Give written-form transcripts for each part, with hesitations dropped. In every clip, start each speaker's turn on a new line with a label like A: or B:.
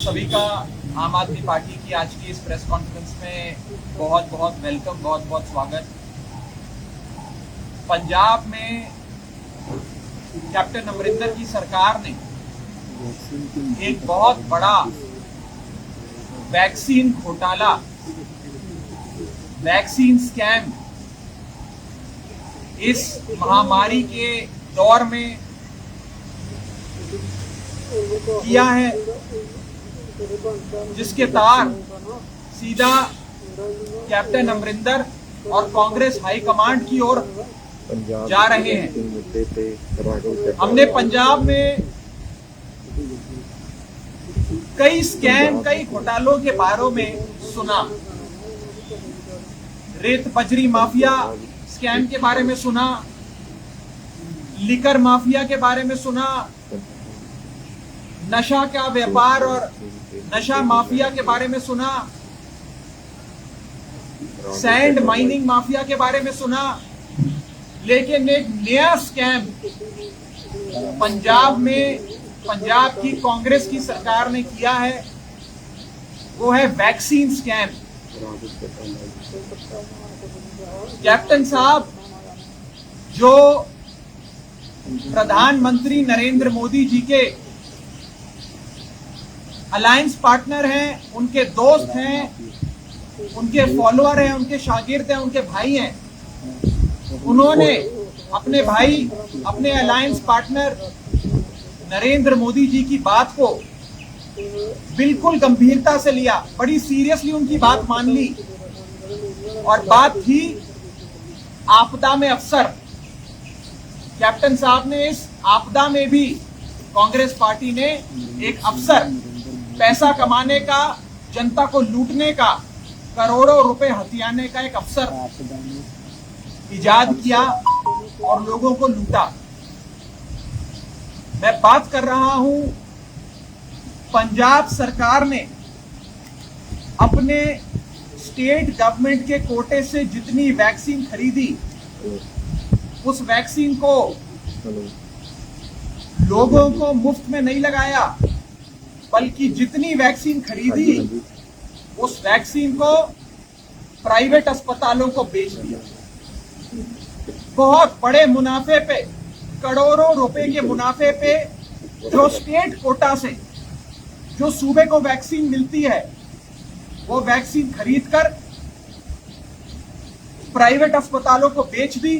A: सभी का आम आदमी पार्टी की आज की इस प्रेस कॉन्फ्रेंस में बहुत बहुत वेलकम, बहुत बहुत स्वागत। पंजाब में कैप्टन अमरिंदर की सरकार ने एक बहुत बड़ा वैक्सीन घोटाला, वैक्सीन स्कैम इस महामारी के दौर में किया है, जिसके तार सीधा कैप्टन अमरिंदर और कांग्रेस हाईकमांड की ओर जा रहे हैं। हमने पंजाब में कई स्कैम, कई घोटालों के बारे में सुना। रेत बजरी माफिया स्कैम के बारे में सुना, लिकर माफिया के बारे में सुना, नशा का व्यापार और नशा माफिया के बारे में सुना, सैंड माइनिंग माफिया के बारे में सुना। लेकिन एक नया स्कैम पंजाब में, पंजाब की कांग्रेस की सरकार ने किया है, वो है वैक्सीन स्कैम। कैप्टन साहब जो प्रधानमंत्री नरेंद्र मोदी जी के अलायंस पार्टनर हैं, उनके दोस्त हैं, उनके फॉलोअर हैं, उनके शागिर्द हैं, उनके भाई हैं, उन्होंने अपने भाई, अपने अलायंस पार्टनर नरेंद्र मोदी जी की बात को बिल्कुल गंभीरता से लिया, बड़ी सीरियसली उनकी बात मान ली। और बात थी आपदा में अफसर। कैप्टन साहब ने इस आपदा में भी कांग्रेस पार्टी ने एक अफसर, पैसा कमाने का, जनता को लूटने का, करोड़ों रुपए हथियाने का एक अफसर इजाद किया और लोगों को लूटा। मैं बात कर रहा हूं, पंजाब सरकार ने अपने स्टेट गवर्नमेंट के कोटे से जितनी वैक्सीन खरीदी, उस वैक्सीन को लोगों को मुफ्त में नहीं लगाया, बल्कि जितनी वैक्सीन खरीदी उस वैक्सीन को प्राइवेट अस्पतालों को बेच दिया। बहुत बड़े मुनाफे पे, करोड़ों रुपए के मुनाफे पे, जो स्टेट कोटा से जो सूबे को वैक्सीन मिलती है, वो वैक्सीन खरीदकर प्राइवेट अस्पतालों को बेच दी।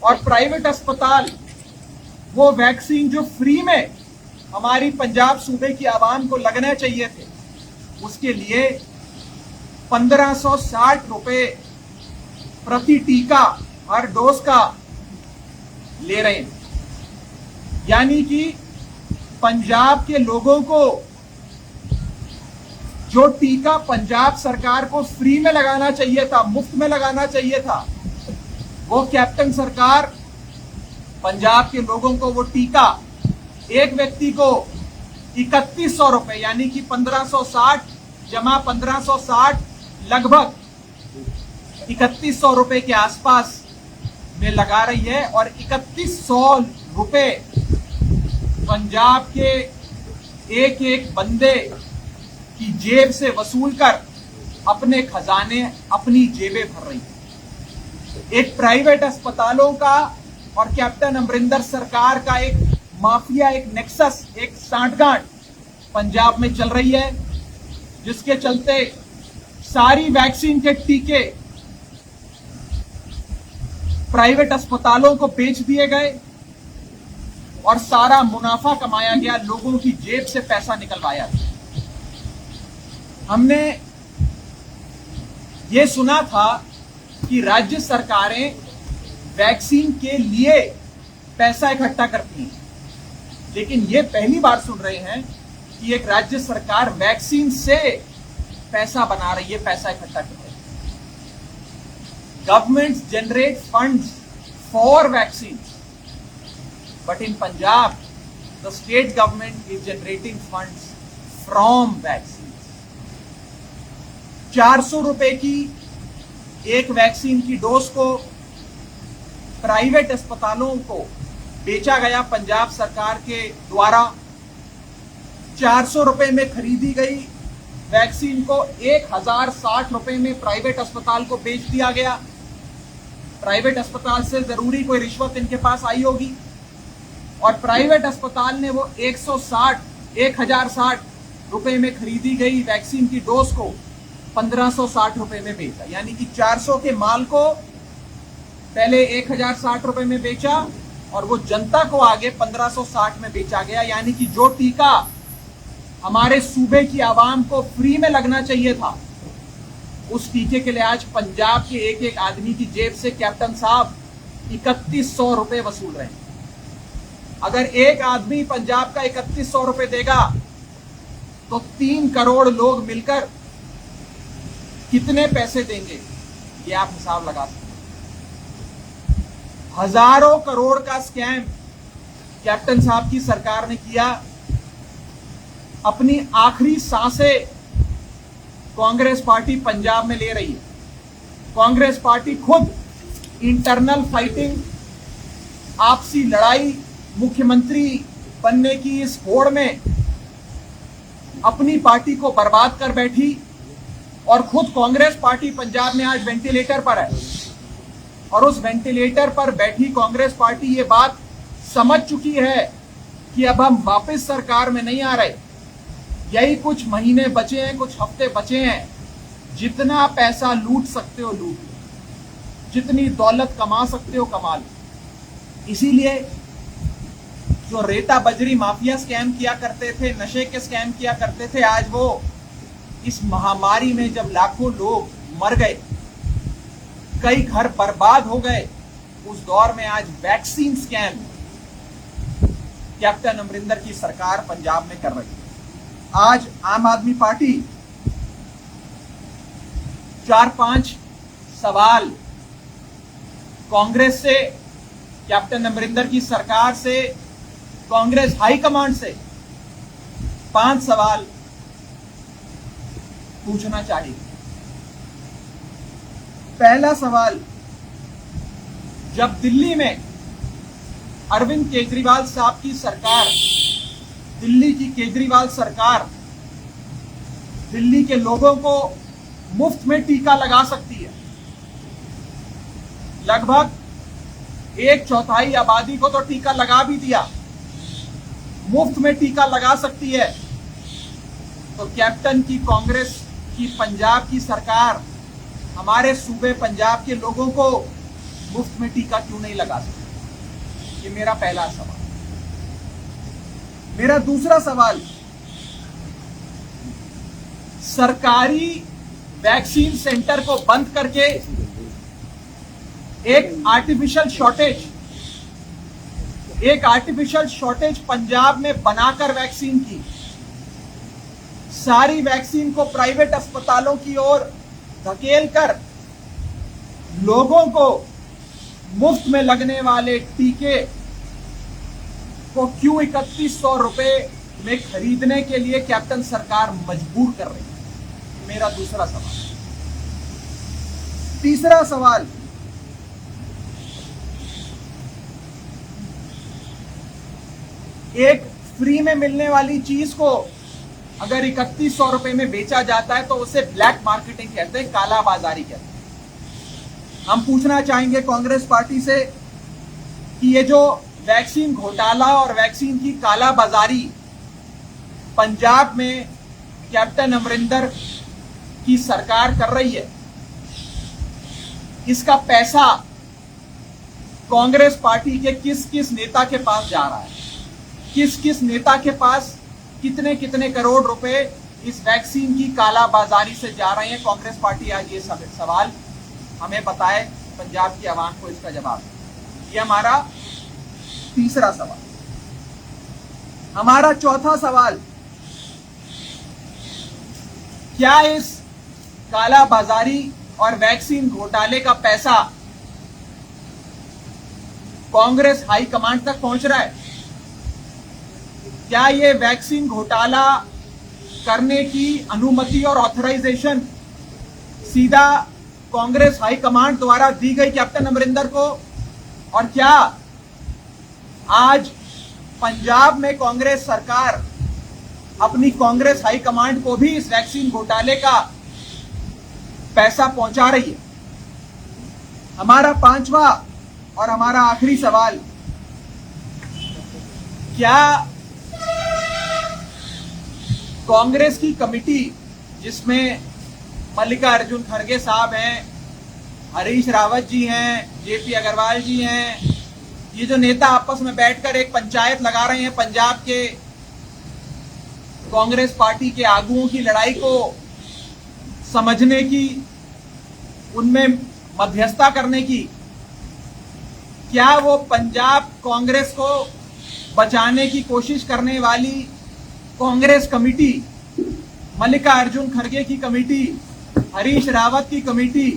A: और प्राइवेट अस्पताल वो वैक्सीन जो फ्री में हमारी पंजाब सूबे की आवाम को लगना चाहिए थे, उसके लिए 1560 रुपए प्रति टीका हर डोज का ले रहे हैं। यानी कि पंजाब के लोगों को जो टीका पंजाब सरकार को फ्री में लगाना चाहिए था, मुफ्त में लगाना चाहिए था, वो कैप्टन सरकार पंजाब के लोगों को वो टीका एक व्यक्ति को 3100 रुपए, यानी कि 1560 जमा 1560, लगभग 3100 रुपए के आसपास में लगा रही है। और 3100 रुपए पंजाब के एक एक बंदे की जेब से वसूल कर अपने खजाने, अपनी जेबें भर रही है। एक प्राइवेट अस्पतालों का और कैप्टन अमरिंदर सरकार का एक माफिया, एक नेक्सस, एक सांठगांठ पंजाब में चल रही है, जिसके चलते सारी वैक्सीन के टीके प्राइवेट अस्पतालों को बेच दिए गए और सारा मुनाफा कमाया गया, लोगों की जेब से पैसा निकलवाया। हमने ये सुना था कि राज्य सरकारें वैक्सीन के लिए पैसा इकट्ठा करती हैं, लेकिन ये पहली बार सुन रहे हैं कि एक राज्य सरकार वैक्सीन से पैसा बना रही है, पैसा इकट्ठा कर रही है। Governments generate funds for vaccines, but in Punjab, the state government is generating funds from vaccines. 400 रुपए की एक वैक्सीन की डोज को प्राइवेट अस्पतालों को बेचा गया पंजाब सरकार के द्वारा। 400 रुपए में खरीदी गई वैक्सीन को 1060 रुपए में प्राइवेट अस्पताल को बेच दिया गया। प्राइवेट अस्पताल से जरूरी कोई रिश्वत इनके पास आई होगी और प्राइवेट अस्पताल ने वो 1060 रुपए में खरीदी गई वैक्सीन की डोज को 1560 रुपए में बेचा। यानी कि 400 के माल को पहले 1060 रुपए में बेचा और वो जनता को आगे 1560 में बेचा गया। यानी कि जो टीका हमारे सूबे की आवाम को फ्री में लगना चाहिए था, उस टीके के लिए आज पंजाब के एक एक आदमी की जेब से कैप्टन साहब 3100 रुपए वसूल रहे हैं। अगर एक आदमी पंजाब का 3100 रुपए देगा तो 3 करोड़ लोग मिलकर कितने पैसे देंगे, ये आप हिसाब लगा सकते हैं। हजारों करोड़ का स्कैम कैप्टन साहब की सरकार ने किया। अपनी आखिरी सांसें कांग्रेस पार्टी पंजाब में ले रही है। कांग्रेस पार्टी खुद इंटरनल फाइटिंग, आपसी लड़ाई, मुख्यमंत्री बनने की इस होड़ में अपनी पार्टी को बर्बाद कर बैठी और खुद कांग्रेस पार्टी पंजाब में आज वेंटिलेटर पर है। और उस वेंटिलेटर पर बैठी कांग्रेस पार्टी ये बात समझ चुकी है कि अब हम वापस सरकार में नहीं आ रहे। यही कुछ महीने बचे हैं, कुछ हफ्ते बचे हैं। जितना पैसा लूट सकते हो लूट लो, जितनी दौलत कमा सकते हो कमा लो। इसीलिए जो रेता बजरी माफिया स्कैम किया करते थे, नशे के स्कैम किया करते थे, आज वो इस महामारी में जब लाखों लोग मर गए, कई घर बर्बाद हो गए, उस दौर में आज वैक्सीन स्कैम कैप्टन अमरिंदर की सरकार पंजाब में कर रही है। आज आम आदमी पार्टी 4-5 सवाल कांग्रेस से, कैप्टन अमरिंदर की सरकार से, कांग्रेस हाईकमांड से 5 सवाल पूछना चाहिए। पहला सवाल, जब दिल्ली में अरविंद केजरीवाल साहब की सरकार, दिल्ली की केजरीवाल सरकार दिल्ली के लोगों को मुफ्त में टीका लगा सकती है, लगभग 1/4 आबादी को तो टीका लगा भी दिया, मुफ्त में टीका लगा सकती है, तो कैप्टन की कांग्रेस की पंजाब की सरकार हमारे सूबे पंजाब के लोगों को मुफ्त में टीका क्यों नहीं लगा सकती? ये मेरा पहला सवाल। मेरा दूसरा सवाल, सरकारी वैक्सीन सेंटर को बंद करके एक आर्टिफिशियल शॉर्टेज पंजाब में बनाकर वैक्सीन की, सारी वैक्सीन को प्राइवेट अस्पतालों की ओर धकेलकर लोगों को मुफ्त में लगने वाले टीके को क्यों 3100 रुपए में खरीदने के लिए कैप्टन सरकार मजबूर कर रही है? मेरा दूसरा सवाल। तीसरा सवाल, एक फ्री में मिलने वाली चीज को अगर 3100 रुपए में बेचा जाता है तो उसे ब्लैक मार्केटिंग कहते हैं, काला बाजारी कहते हैं। हम पूछना चाहेंगे कांग्रेस पार्टी से कि ये जो वैक्सीन घोटाला और वैक्सीन की काला बाजारी पंजाब में कैप्टन अमरिंदर की सरकार कर रही है, इसका पैसा कांग्रेस पार्टी के किस किस नेता के पास जा रहा है, किस किस नेता के पास कितने कितने करोड़ रुपए इस वैक्सीन की काला बाजारी से जा रहे हैं? कांग्रेस पार्टी आज ये सवाल हमें बताए, पंजाब की आवाम को इसका जवाब। ये हमारा तीसरा सवाल। हमारा चौथा सवाल, क्या इस काला बाजारी और वैक्सीन घोटाले का पैसा कांग्रेस हाईकमांड तक पहुंच रहा है? क्या ये वैक्सीन घोटाला करने की अनुमति और ऑथराइजेशन सीधा कांग्रेस हाईकमांड द्वारा दी गई कैप्टन अमरिंदर को? और क्या आज पंजाब में कांग्रेस सरकार अपनी कांग्रेस हाईकमांड को भी इस वैक्सीन घोटाले का पैसा पहुंचा रही है। हमारा पांचवा और हमारा आखिरी सवाल, क्या कांग्रेस की कमेटी जिसमें मल्लिकार्जुन खड़गे साहब हैं, हरीश रावत जी हैं, जेपी अग्रवाल जी हैं, ये जो नेता आपस में बैठकर एक पंचायत लगा रहे हैं पंजाब के कांग्रेस पार्टी के आगुओं की लड़ाई को समझने की, उनमें मध्यस्थता करने की, क्या वो पंजाब कांग्रेस को बचाने की कोशिश करने वाली कांग्रेस कमेटी, मल्लिकार्जुन खड़गे की कमेटी, हरीश रावत की कमेटी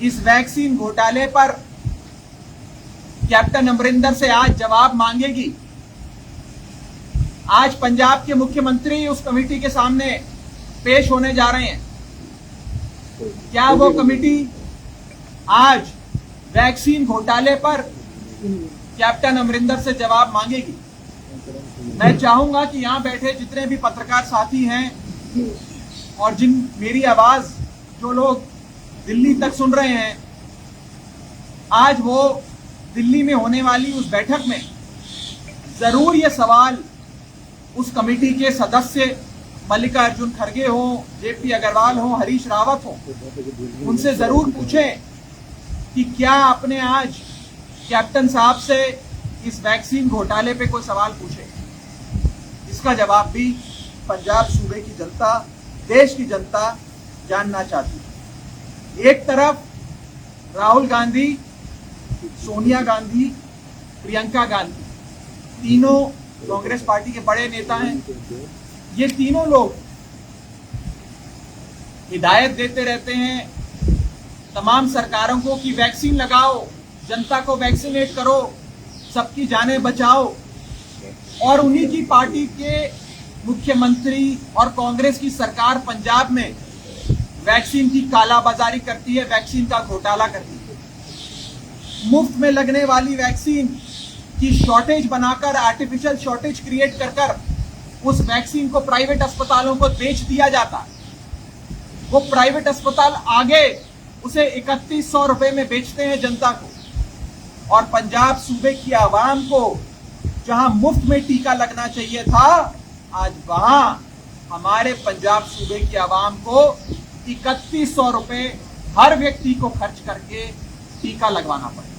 A: इस वैक्सीन घोटाले पर कैप्टन अमरिंदर से आज जवाब मांगेगी? आज पंजाब के मुख्यमंत्री उस कमेटी के सामने पेश होने जा रहे हैं। क्या वो कमेटी आज वैक्सीन घोटाले पर कैप्टन अमरिंदर से जवाब मांगेगी? मैं चाहूंगा कि यहां बैठे जितने भी पत्रकार साथी हैं और जिन मेरी आवाज जो लोग दिल्ली तक सुन रहे हैं, आज वो दिल्ली में होने वाली उस बैठक में जरूर ये सवाल उस कमेटी के सदस्य मल्लिकार्जुन खड़गे हो, जेपी अग्रवाल हो, हरीश रावत हो, उनसे जरूर पूछें कि क्या आपने आज कैप्टन साहब से इस वैक्सीन घोटाले पे कोई सवाल पूछे? इसका जवाब भी पंजाब सूबे की जनता, देश की जनता जानना चाहती है। एक तरफ राहुल गांधी, सोनिया गांधी, प्रियंका गांधी, तीनों कांग्रेस पार्टी के बड़े नेता हैं। ये तीनों लोग हिदायत देते रहते हैं तमाम सरकारों को कि वैक्सीन लगाओ, जनता को वैक्सीनेट करो, सबकी जानें बचाओ, और उन्हीं की पार्टी के मुख्यमंत्री और कांग्रेस की सरकार पंजाब में वैक्सीन की कालाबाजारी करती है, वैक्सीन का घोटाला करती है। मुफ्त में लगने वाली वैक्सीन की शॉर्टेज बनाकर, आर्टिफिशियल शॉर्टेज क्रिएट कर उस वैक्सीन को प्राइवेट अस्पतालों को बेच दिया जाता है। वो प्राइवेट अस्पताल आगे उसे 3100 रुपए में बेचते हैं जनता को, और पंजाब सूबे की आवाम को जहां मुफ्त में टीका लगना चाहिए था, आज वहां हमारे पंजाब सूबे की आवाम को 3100 रुपए हर व्यक्ति को खर्च करके टीका लगवाना पड़े।